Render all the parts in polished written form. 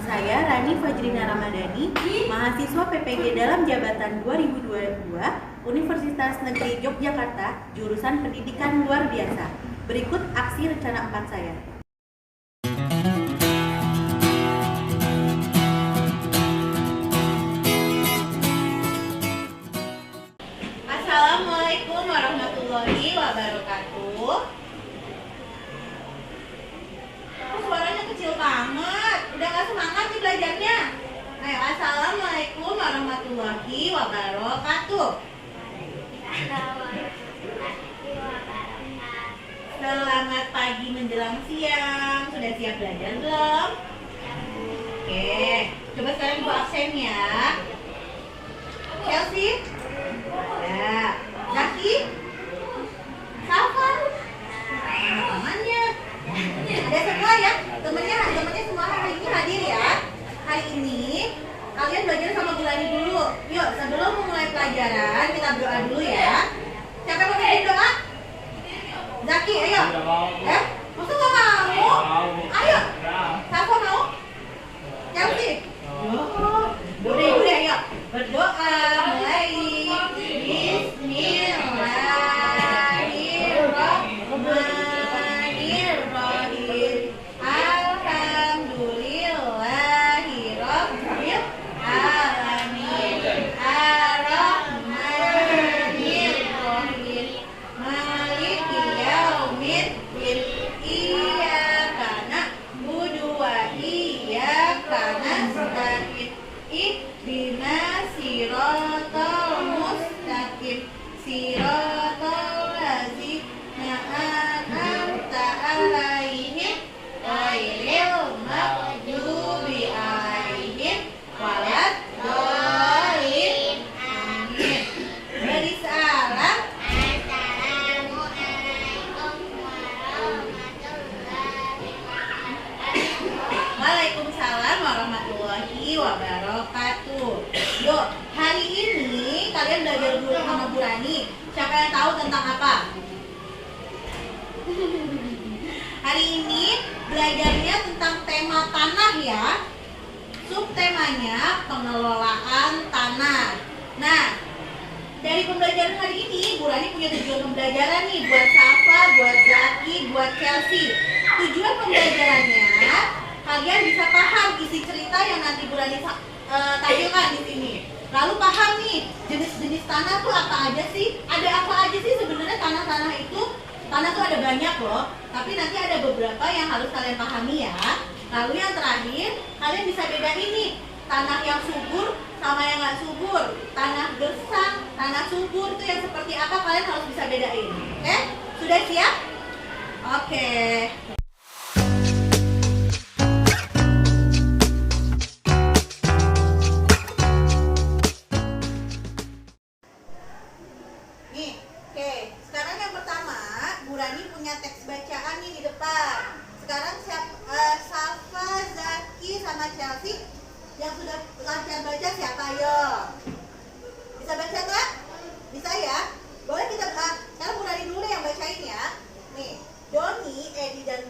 Saya Rani Fajrina Ramadhani, mahasiswa PPG dalam jabatan 2022, Universitas Negeri Yogyakarta, jurusan Pendidikan Luar Biasa. Berikut aksi rencana 4 saya. Assalamualaikum warahmatullahi wabarakatuh. Suaranya kecil banget, udah gak semangat nih belajarnya. Ayo, assalamualaikum warahmatullahi wabarakatuh. Selamat pagi menjelang siang. Sudah siap belajar belum? Oke, coba sekarang buat absen ya. Chelsea, ya. Zaki, Safa, temannya. Ada semua ya, temennya semua hari ini hadir ya. Hari ini kalian belajar sama Bu Lani dulu. Yuk, sebelum memulai pelajaran kita berdoa dulu ya. Siapa yang mau bikin doa? Zaki, ayo. Masa gak mau? Ayo. Safa mau? Chelsea? Udah, ayo. Berdoa mulai. Bismillahirrahmanirrahim. Alhamdulillahirabbil alamin. Arrahmanirrahim. Maliki yaumiddin. Iyyaka na'budu wa iyyaka nasta'in. Ihdinas siratal mustaqim. Siratal ladzina an'amta 'alaihim ghairil maghdubi 'alaihim waladdallin. Amin. Beri salam. Assalamualaikum warahmatullahi wabarakatuh. Waalaikumsalam warahmatullahi wabarakatuh. Yuk, hari ini kalian belajar dulu sama Bu Rani. Siapa yang tahu tentang apa? Hari ini belajarnya tentang tema tanah ya. Subtemanya pengelolaan tanah. Nah, dari pembelajaran hari ini Bu Rani punya tujuan pembelajaran nih buat Safa, buat Zaki, buat Chelsea. Tujuan pembelajarannya kalian bisa paham isi cerita yang nanti Bu Rani tampilkan di sini. Lalu paham nih jenis-jenis tanah tuh apa aja sih? Ada apa aja sih sebenarnya tanah-tanah itu? Tanah tuh ada banyak loh, tapi nanti ada beberapa yang harus kalian pahami ya. Lalu yang terakhir, kalian bisa bedain nih tanah yang subur sama yang nggak subur. Tanah gersang, tanah subur itu yang seperti apa, kalian harus bisa bedain. Oke? Sudah siap? Oke. Sekarang yang pertama, Bu Rani punya teks bacaan nih di depan. Sekarang Safa, Zaki, sama Chelsea yang sudah lancar baca siapa? Ayo. Bisa baca nggak? Bisa ya? Boleh kita sekarang Bu Rani dulu yang bacain ya. Nih, Doni, Edi, dan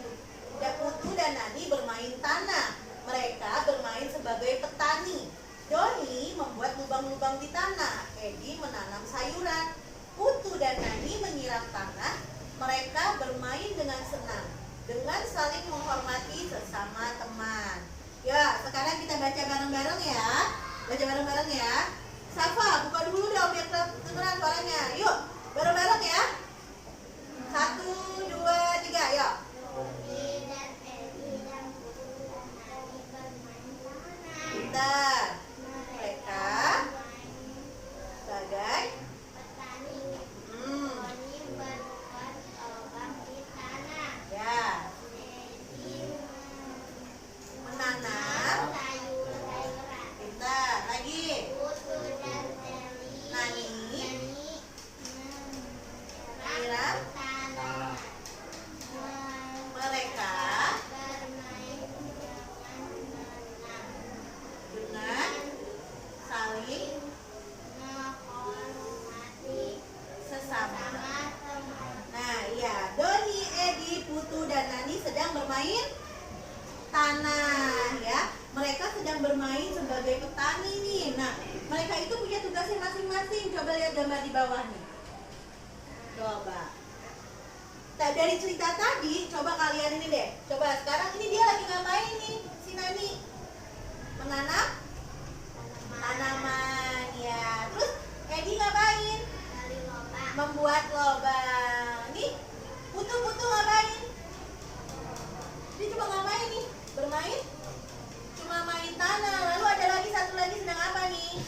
Putu dan Nani bermain tanah. Mereka bermain sebagai petani. Doni membuat lubang-lubang di tanah. Edi menanam sayuran. Putu dan Nani menyiram tanah. Mereka bermain dengan senang, dengan saling menghormati sesama teman. Ya, sekarang kita baca bareng-bareng ya. Baca bareng-bareng ya. Safa, buka dulu dong biar kedengeran suaranya. Yuk, bareng-bareng ya. 1, 2, 3, yuk. Pintar. Mereka sebagai menanam. Pintar. Lagi. Nani menyiram sedang bermain sebagai petani nih. Nah, mereka itu punya tugasnya masing-masing. Coba lihat gambar di bawah nih. Coba. Nah, dari cerita tadi, coba kalian ini deh. Coba sekarang ini dia lagi ngapain nih, si Nani? Menanam tanaman ya. Terus Edi ngapain? Membuat lobang. Nih, Putu ngapain? Dia cuma ngapain nih? Bermain? Cuma main tanah. Lalu ada lagi satu lagi sedang apa nih?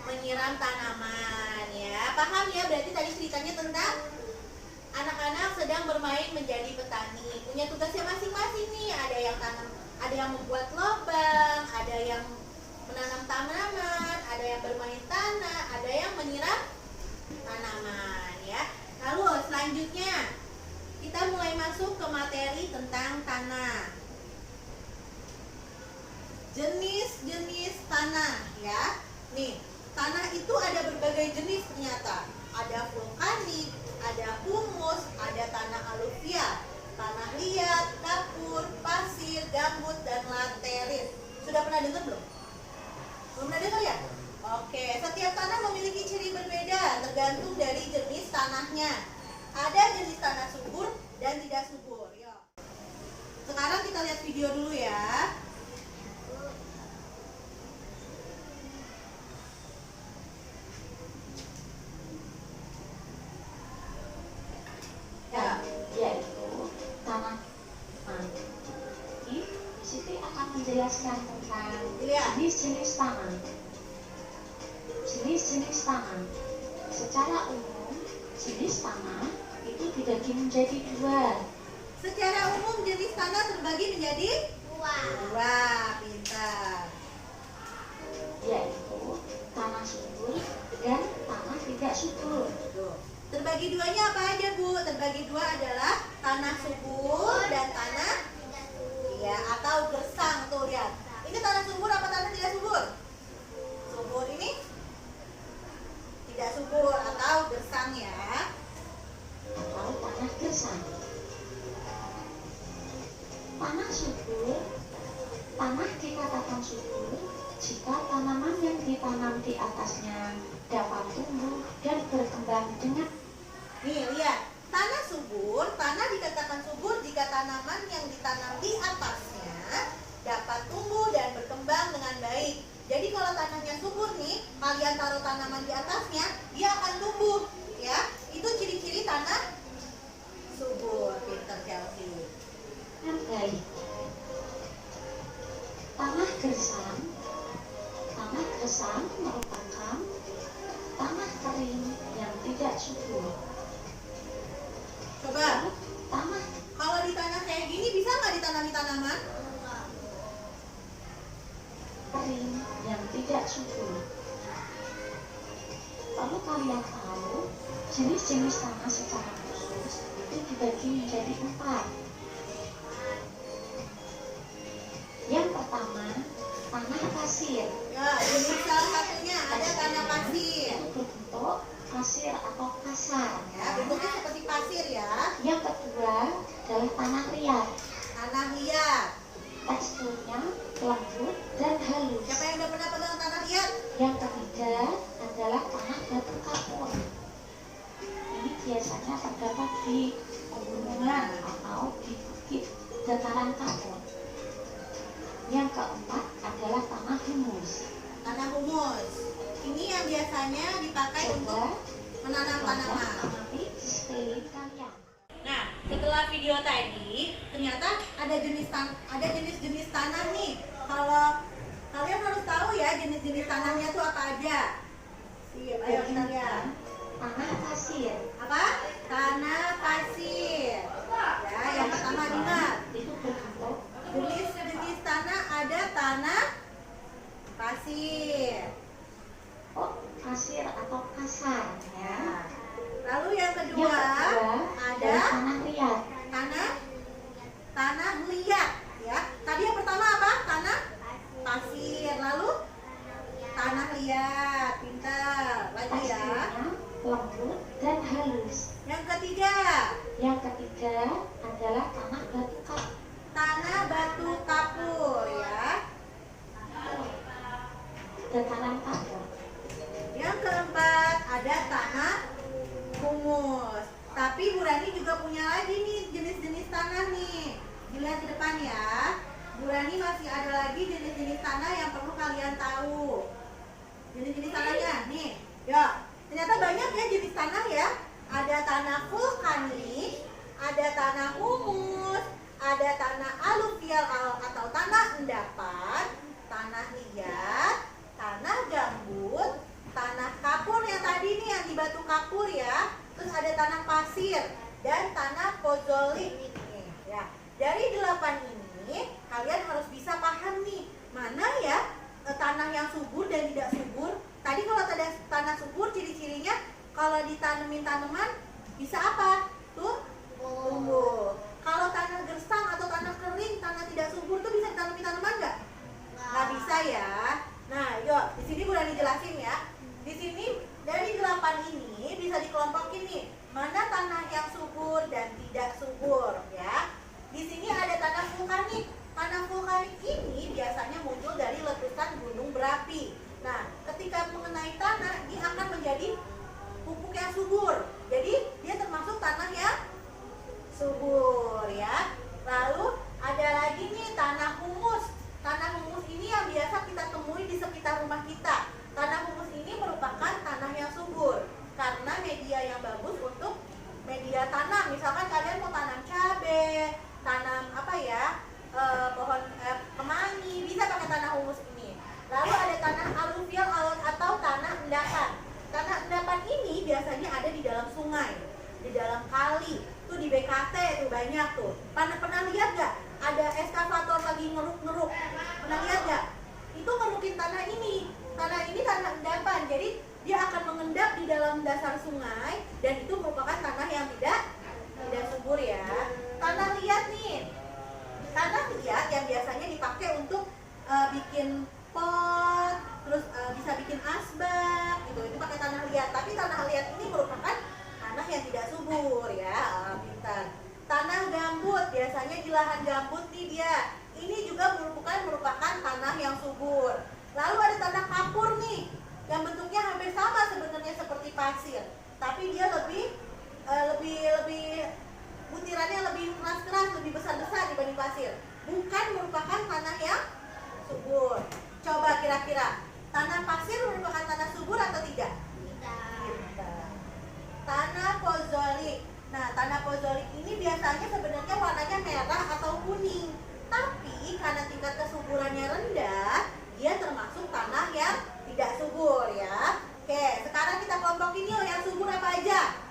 Menyiram tanaman ya. Paham ya? Berarti tadi ceritanya tentang anak-anak sedang bermain menjadi petani. Punya tugasnya masing-masing nih. Ada yang tanam, ada yang membuat lobang, ada yang menanam tanaman, ada yang bermain tanah, ada yang menyiram tanaman ya. Lalu selanjutnya kita mulai masuk ke materi tentang tanah. Jenis-jenis tanah ya. Nih, tanah itu ada berbagai jenis ternyata. Ada vulkanik, ada humus, ada tanah aluvial, tanah liat, kapur, pasir, gambut, dan laterit. Sudah pernah dengar belum? Belum pernah dengar ya? Oke, setiap tanah memiliki ciri berbeda tergantung dari jenis tanahnya. Ada jenis tanah subur dan tidak subur. Yuk. Sekarang kita lihat video dulu ya. Yaitu tanah. Di situ akan menjelaskan tentang jenis-jenis tanah. Jenis-jenis tanah. Secara umum, jenis tanah itu dibagi menjadi dua. Secara umum jenis tanah terbagi menjadi dua. Pintar. Yaitu tanah subur dan tanah tidak subur. Tuh. Terbagi duanya apa aja Bu? Terbagi dua adalah tanah subur dan tanah atau gersang. Tuh lihat. Ini tanah subur apa tanah tidak subur? Subur ini tidak subur atau gersang ya. Atau tanah gersang. Tanah subur, tanah dikatakan subur jika tanaman yang ditanam di atasnya dapat tumbuh dan berkembang dengan. Nih lihat, tanah subur, tanah dikatakan subur jika tanaman yang ditanam di atasnya dapat tumbuh dan berkembang dengan baik. Jadi kalau tanahnya subur nih, kalian taruh tanaman di atasnya, dia akan tumbuh, ya. Itu ciri-ciri tanah subur. Pinter Chelsea. Baik. Tanah gersang. Tanah gersang merupakan tanah kering yang tidak subur. Coba, Tanah kalau di tanah kayak gini bisa nggak ditanami tanaman? kering yang tidak subur. Lalu kalian tahu jenis-jenis tanah secara khusus itu dibagi menjadi 4. Yang pertama, tanah pasir. Ya, jenis salah satunya ada tanah pasir. Itu berbentuk pasir atau kasar. Ya, bentuknya seperti pasir ya. Yang kedua adalah tanah liat. Tanah liat. Teksturnya lembut dan halus. Siapa yang udah pernah pegang tanah liat? Yang ketiga adalah tanah batu kapur. Ini biasanya terdapat di pegunungan atau di bukit dataran kapur. Yang keempat adalah tanah humus. Tanah humus. Ini yang biasanya dipakai untuk menanam tanaman. Amati sekeliling kalian. Nah, setelah video tadi, ternyata ada jenis-jenis tanah nih. Kalau kalian harus tahu ya jenis-jenis tanahnya tuh apa aja. Siap, ayo kita lihat. Tanah pasir. Apa? Tanah pasir. Ya, yang pertama ingat. Itu berbentuk Jenis-jenis tanah ada tanah pasir. pasir atau kasar ya. Lalu yang kedua Yang ada tanah liat. tanah liat ya. Tadi yang pertama apa? Tanah pasir. Lalu tanah liat. Pintar. Lagi ya. Pasirnya lembut dan halus. Yang ketiga adalah tanah batu kapur. tanah batu kapur ya. dataran kapur. Yang keempat ada tanah humus. Tapi Bu Rani juga punya lagi nih jenis-jenis tanah nih. Dilihat di depan ya. Bu Rani masih ada lagi jenis-jenis tanah yang perlu kalian tahu. Jenis-jenis tanahnya nih. Yuk, ternyata banyak ya jenis tanah ya. Ada tanah vulkanik, ada tanah humus, ada tanah aluvial atau tanah endapan, tanah liat, tanah gambut, tanah kapur yang tadi nih yang di batu kapur ya. Terus ada tanah pasir dan tanah pozolik nih ya. Dari 8 ini kalian harus bisa paham nih mana ya tanah yang subur dan tidak subur. Tadi kalau tanah subur ciri-cirinya kalau ditanemin tanaman bisa apa? Tuh tumbuh. Kalau tanah gersang atau tanah kering, tanah tidak subur tuh bisa ditanami tanaman nggak? Nggak bisa ya. Nah, yuk di sini Bu Rani jelasin ya. Di sini dari 8 ini bisa dikelompokin nih mana tanah yang subur dan tidak subur ya. Di sini ada tanah vulkanik. Tanah vulkanik ini biasanya muncul dari letusan gunung berapi. Nah, ketika mengenai tanah, dia akan menjadi pupuk yang subur. Jadi, dia termasuk tanah yang subur ya. Lalu ada lagi nih tanah humus. Tanah humus ini yang biasa kita temui di sekitar rumah kita. Tanah humus ini merupakan tanah yang subur karena media yang bagus untuk media tanam. Misalkan kalian mau tanam cabai, tanam apa ya, pohon kemangi, bisa pakai tanah humus ini. Lalu ada tanah aluvial atau tanah endapan. Tanah endapan ini biasanya ada di dalam sungai, di dalam kali. Tuh di BKT tuh banyak tuh. Pernah lihat gak? Ada eskavator lagi ngeruk-ngeruk. Pernah lihat gak? Itu ngerukin tanah ini. Tanah ini tanah endapan. Jadi dia akan mengendap di dalam dasar sungai dan itu merupakan tanah yang tidak subur ya. Tanah liat nih. Tanah liat yang biasanya dipakai untuk bikin pot, terus bisa bikin asbak gitu. Itu pakai tanah liat. Tapi tanah liat ini merupakan tanah yang tidak subur ya. Pintar. Tanah gambut biasanya di lahan gambut nih dia. Ini juga merupakan tanah yang subur. Lalu ada tanah kapur nih, yang bentuknya hampir sama sebenarnya seperti pasir, tapi dia lebih butirannya lebih keras-keras, lebih besar-besar dibanding pasir. Bukan merupakan tanah yang subur. Coba kira-kira, tanah pasir merupakan tanah subur atau tidak? Tidak. Tanah pozolik. Nah, tanah pozolik ini biasanya sebenarnya warnanya merah atau kuning. Tapi karena tingkat kesuburannya rendah, dia termasuk tanah yang tidak subur ya. Oke, sekarang kita kelompokin yuk yang subur apa aja.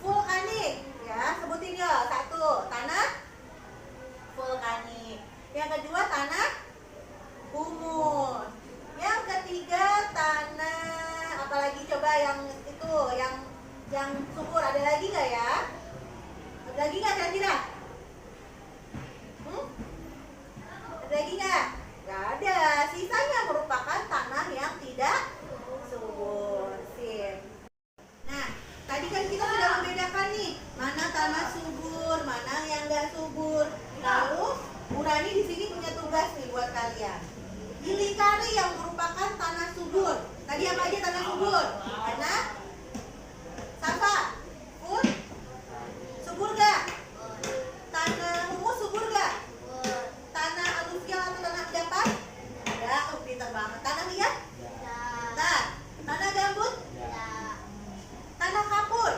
Vulkanik ya, sebutin yuk. 1, tanah vulkanik. Yang kedua tanah humus. Yang ketiga tanah apalagi coba yang itu yang subur, ada lagi nggak ya? Ada lagi nggak kira-kira? Ada lagi nggak? Nggak ada. Sisanya merupakan tanah yang tidak subur. Sip. Nah, tadi kan kita sudah membedakan nih mana tanah subur, mana yang nggak subur. Lalu Bu Rani di sini punya tugas nih buat kalian. Pilih kali yang merupakan tanah subur. Tadi apa aja tanah subur? Tanah Safa, subur gak? Tanah humus subur gak? Tanah aluvial atau tanah endapan? Enggak, pintar banget. Tanah liat? Nah, tanah gambut? Tanah kapur?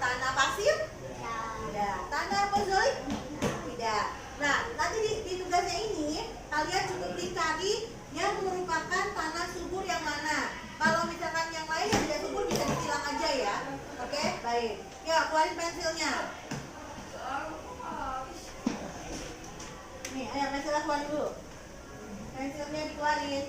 Tanah pasir? Tidak. Tanah pozolik? Tidak. Nah, nanti di tugasnya ini kalian cukup cari yang merupakan tanah subur yang mana. Kalau misalkan yang lain yang tidak subur bisa ditilang aja ya. Oke, baik. Ya, keluarin pensilnya. Nih, ayo pensilnya keluarin dulu. Pensilnya dikeluarin.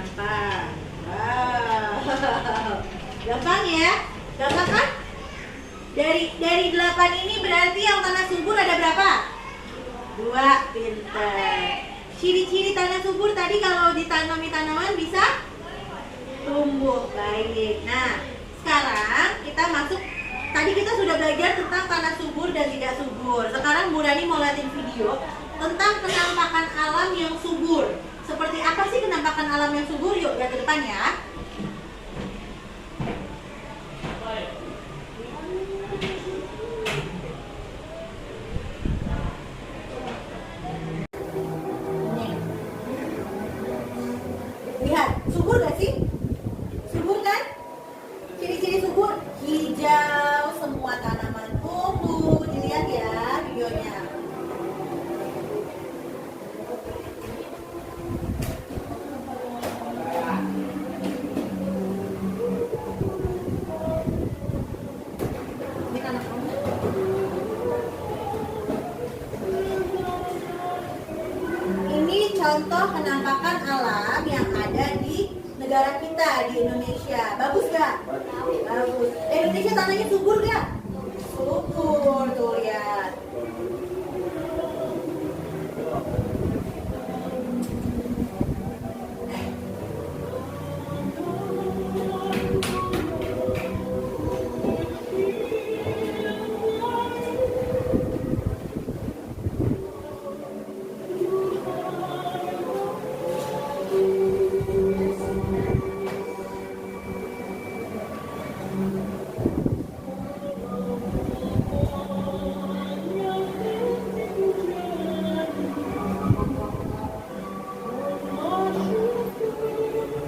gampang. Wow. Gampang ya? Gampang kan? Dari 8 ini berarti yang tanah subur ada berapa? 2, pintar. Ciri-ciri tanah subur tadi kalau ditanami tanaman bisa tumbuh baik. Nah, sekarang kita masuk. Tadi kita sudah belajar tentang tanah subur dan tidak subur. Sekarang Bu Rani mau liatin video tentang penampakan alam yang subur. Seperti apa sih penampakan alam yang subur? Yuk, lihat ke depan ya. Lihat, subur gak sih? Subur kan? Ciri-ciri subur, hijau, semua tanaman tumbuh. Dilihat ya videonya. Ini tanah kamu. Ini contoh penampakan alam yang ada di negara kita, di Indonesia. Bagus gak? Bagus. Indonesia tanahnya subur gak? Subur, tuh lihat.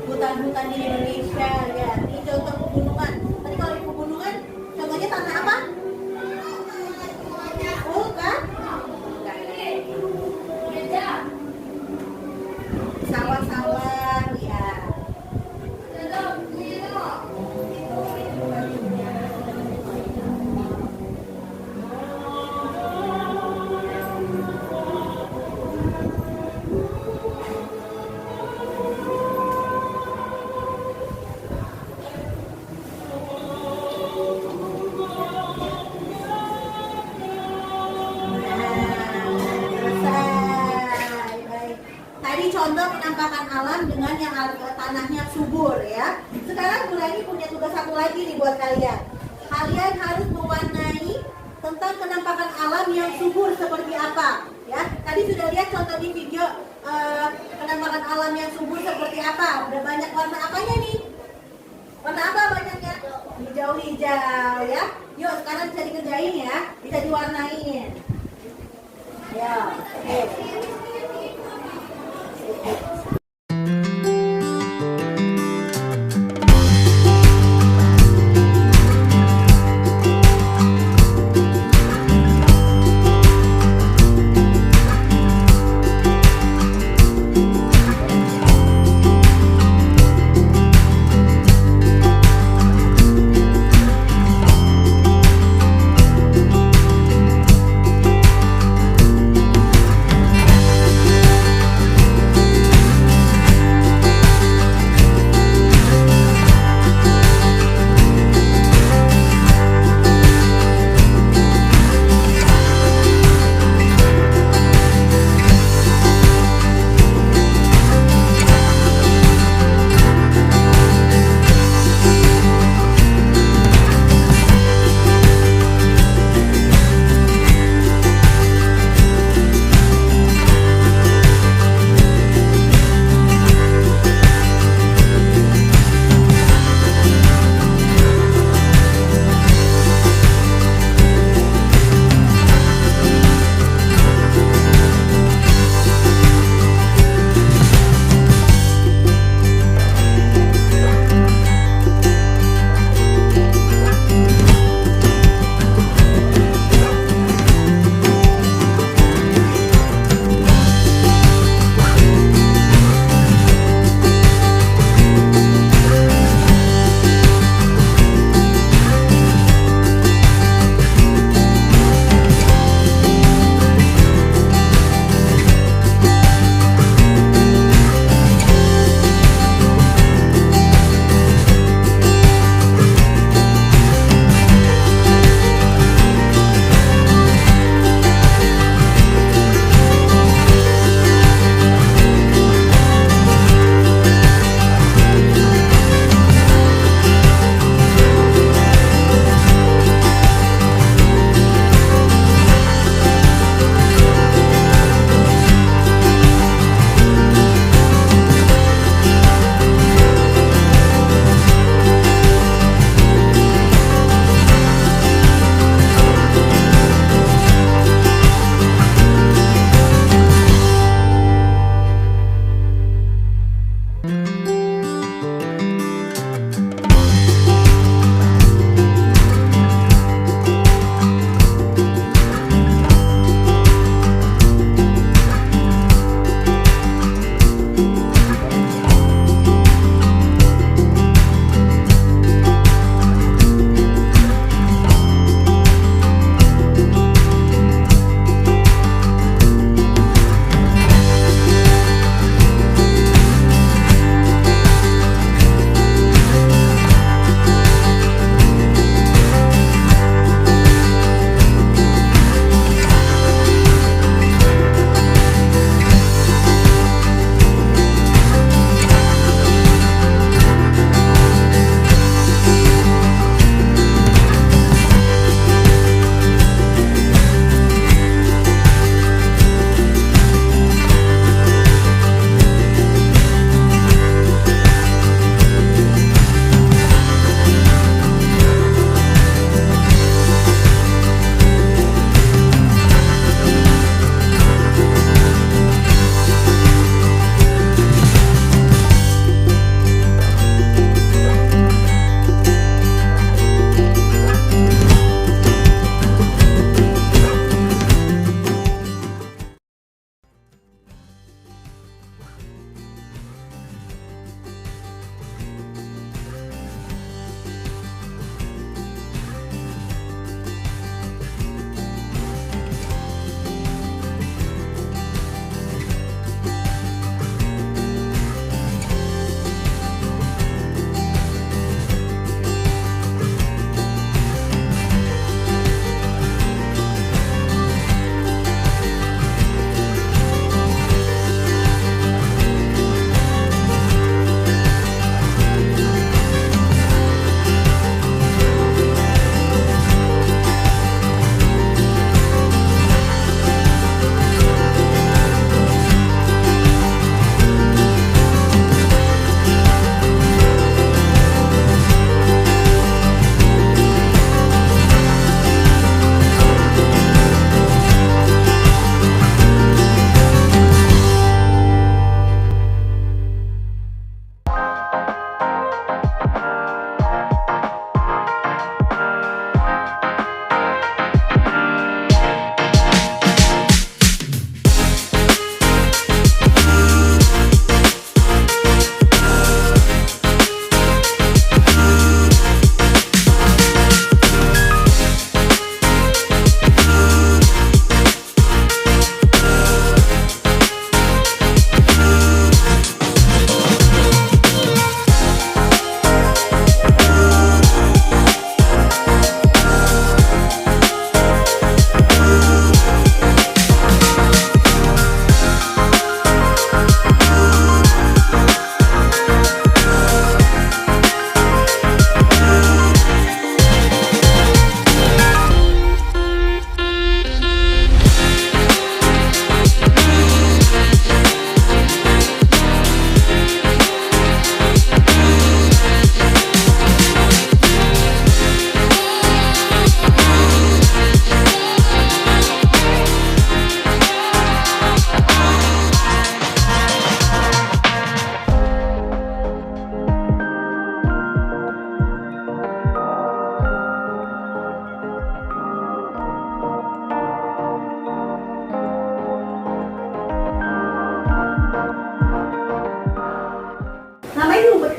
Hutan-hutan di Indonesia, lihat. Ini contoh pegunungan. Tadi kalau di pegunungan, contohnya tanah apa? Oh, kan? Sawah-sawah, lihat. Tadi contoh penampakan alam dengan yang tanahnya subur ya. Sekarang Bu Rani punya tugas satu lagi nih buat kalian. Kalian harus mewarnai tentang penampakan alam yang subur seperti apa ya. Tadi sudah lihat contoh di video penampakan alam yang subur seperti apa. Udah banyak warna apanya nih? Warna apa banyaknya? Hijau-hijau ya. Yuk sekarang bisa dikerjain ya. Bisa diwarnain. Ya, oke.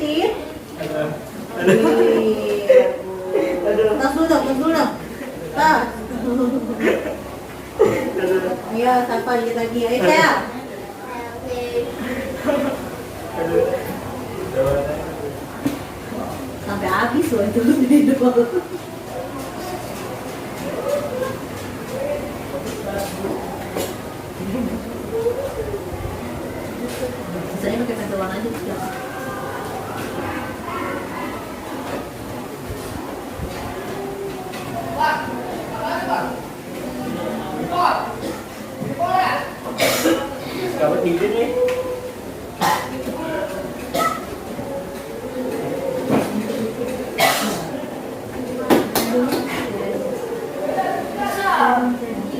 Tim? Aduh. Tas dulu dong, tas dulu dong. Tas. Ayo, Safa dikit lagi. Ayo, Tel. Sampai habis loh itu video. Saya pakai pensil warna aja juga. Kamu tidur nih.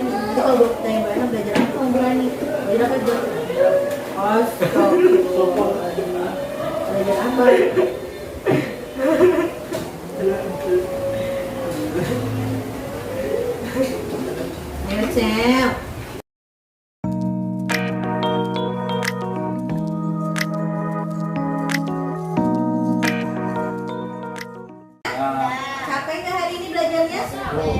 Itu kalau buat tanya banyak belajar apa kamu berani? Belajar apa aja? Astagfirullahaladzim. Belajar apa? Ayo, Cel. Capek nggak hari ini belajarnya? Capek.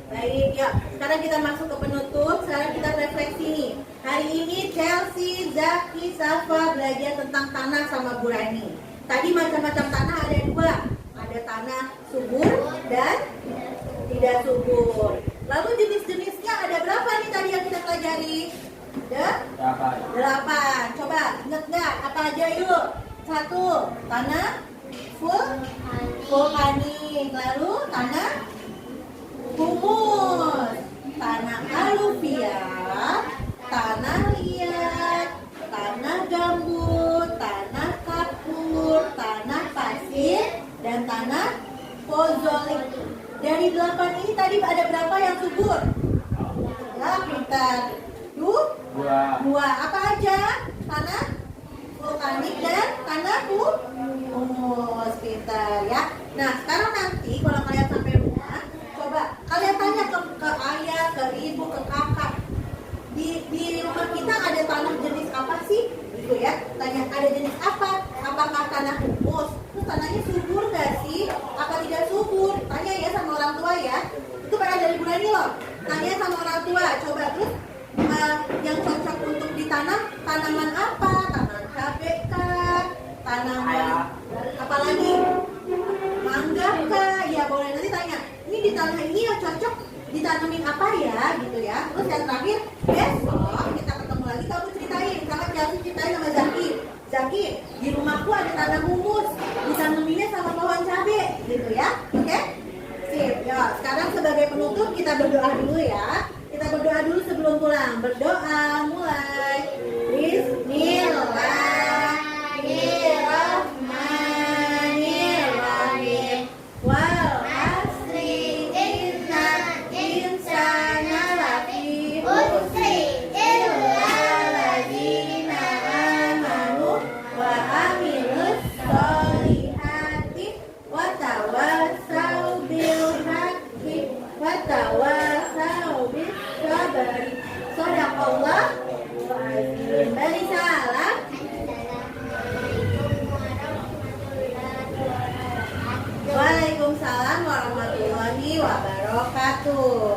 Baik, ya. Sekarang kita masuk ke penutup. Sekarang kita refleksi nih. Hari ini Chelsea, Zaki, Safa belajar tentang tanah sama Bu Rani. Tadi macam-macam tanah ada dua. Ada tanah subur dan tidak subur. Lalu jenis-jenisnya ada berapa nih tadi yang kita pelajari? Ada 8. Coba ingat nggak? Apa aja yuk? 1. Tanah vulkanik. Lalu tanah humus, tanah aluvial, tanah liat, tanah gambut, tanah kapur, tanah pasir, dan tanah pozolik. Dari 8 ini tadi ada berapa yang subur? Ya, pintar. Dua. Apa aja? Tanah vulkanik dan tanah humus. Pintar ya. Nah, sekarang nanti kalau kalian sampai rumah, coba kalian tanya ke ayah, ke ibu, ke kakak. Di rumah kita ada tanah jenis apa sih? Gitu ya. Tanya ada jenis apa? Apakah tanah humus? Terus tanahnya subur nggak sih? Apa tidak subur? Tanya ya sama orang tua ya. Itu pernah dari Bu Rani loh. Tanya sama orang tua. Coba terus yang cocok untuk ditanam tanaman apa? Tanaman cabai kah? Tanaman apa lagi? Mangga kah? Ya boleh nanti tanya. Ini di tanah ini yang cocok ditanamin apa ya? Gitu ya. Terus yang terakhir besok kita ketemu lagi kamu ceritain. Sama Chelsea ceritain sama Zaki. Zaki, di rumahku ada tanah humus. Ditanaminnya sama pohon cabai. Gitu ya. Oke? Sip. Ya, sekarang sebagai penutup kita berdoa dulu ya. Kita berdoa dulu sebelum pulang. Berdoa mulai. Bismillahirrahmanirrahim. Wal asri innal insana lafi khusr illa alladzina amanu wa amilus sholihati wa tawassaw bil haqqi wa tawassaw bis sabri. Shadaqallah wa azim. Bari salam. Waalaikumsalam warahmatullahi wabarakatuh.